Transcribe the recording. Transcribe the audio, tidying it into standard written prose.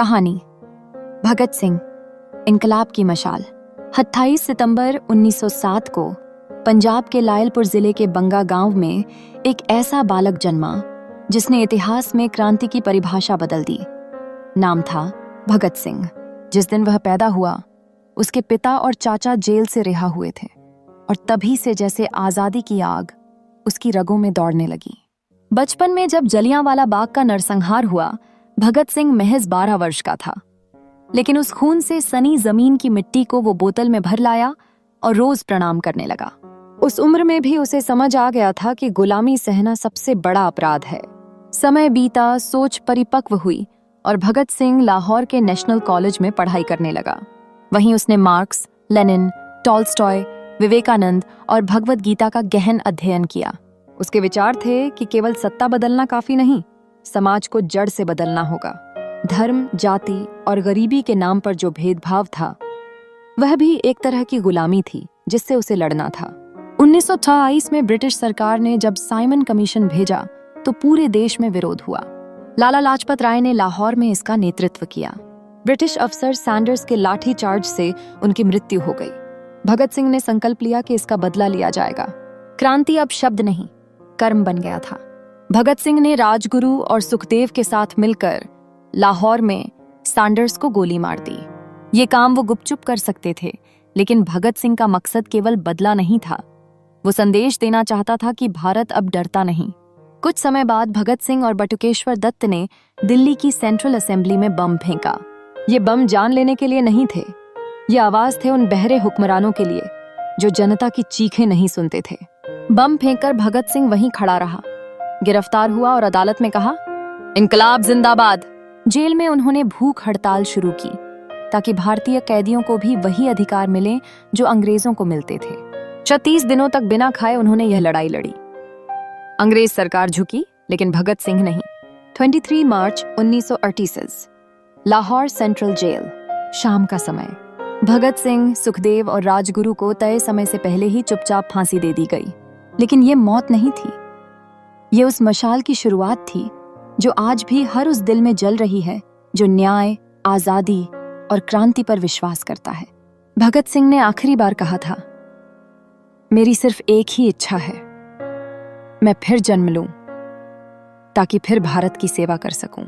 कहानी भगत सिंह, इनकलाब की मशाल। 28 सितंबर 1907 को पंजाब के लायलपुर जिले के बंगा गांव में एक ऐसा बालक जन्मा जिसने इतिहास में क्रांति की परिभाषा बदल दी। नाम था भगत सिंह। जिस दिन वह पैदा हुआ, उसके पिता और चाचा जेल से रिहा हुए थे और तभी से जैसे आजादी की आग उसकी रगों में दौड़ने लगी। बचपन में जब जलियांवाला बाग का नरसंहार हुआ, भगत सिंह महज 12 वर्ष का था, लेकिन उस खून से सनी जमीन की मिट्टी को वो बोतल में भर लाया और रोज प्रणाम करने लगा। उस उम्र में भी उसे समझ आ गया था कि गुलामी सहना सबसे बड़ा अपराध है। समय बीता, सोच परिपक्व हुई और भगत सिंह लाहौर के नेशनल कॉलेज में पढ़ाई करने लगा। वहीं उसने मार्क्स, लेनिन, टॉल्स्टॉय, विवेकानंद और भगवद गीता का गहन अध्ययन किया। उसके विचार थे कि केवल सत्ता बदलना काफी नहीं, समाज को जड़ से बदलना होगा। धर्म, जाति और गरीबी के नाम पर जो भेदभाव था, वह भी एक तरह की गुलामी थी जिससे उसे लड़ना था। 1928 में ब्रिटिश सरकार ने जब साइमन कमीशन भेजा तो पूरे देश में विरोध हुआ। लाला लाजपत राय ने लाहौर में इसका नेतृत्व किया। ब्रिटिश अफसर सैंडर्स के लाठी चार्ज से उनकी मृत्यु हो गई। भगत सिंह ने संकल्प लिया कि इसका बदला लिया जाएगा। क्रांति अब शब्द नहीं, कर्म बन गया था। भगत सिंह ने राजगुरु और सुखदेव के साथ मिलकर लाहौर में सैंडर्स को गोली मार दी। ये काम वो गुपचुप कर सकते थे, लेकिन भगत सिंह का मकसद केवल बदला नहीं था। वो संदेश देना चाहता था कि भारत अब डरता नहीं। कुछ समय बाद भगत सिंह और बटुकेश्वर दत्त ने दिल्ली की सेंट्रल असेंबली में बम फेंका। ये बम जान लेने के लिए नहीं थे, ये आवाज थे उन बहरे हुक्मरानों के लिए जो जनता की चीखें नहीं सुनते थे। बम फेंककर भगत सिंह वहीं खड़ा रहा, गिरफ्तार हुआ और अदालत में कहा, इनकलाब जिंदाबाद। जेल में उन्होंने भूख हड़ताल शुरू की ताकि भारतीय कैदियों को भी वही अधिकार मिले जो अंग्रेजों को मिलते थे। 36 दिनों तक बिना खाए उन्होंने यह लड़ाई लड़ी। अंग्रेज सरकार झुकी, लेकिन भगत सिंह नहीं। 23 मार्च 1938, लाहौर सेंट्रल जेल, शाम का समय। भगत सिंह, सुखदेव और राजगुरु को तय समय से पहले ही चुपचाप फांसी दे दी गई। लेकिन ये मौत नहीं थी, ये उस मशाल की शुरुआत थी जो आज भी हर उस दिल में जल रही है जो न्याय, आजादी और क्रांति पर विश्वास करता है। भगत सिंह ने आखिरी बार कहा था, मेरी सिर्फ एक ही इच्छा है, मैं फिर जन्म लूं ताकि फिर भारत की सेवा कर सकूं।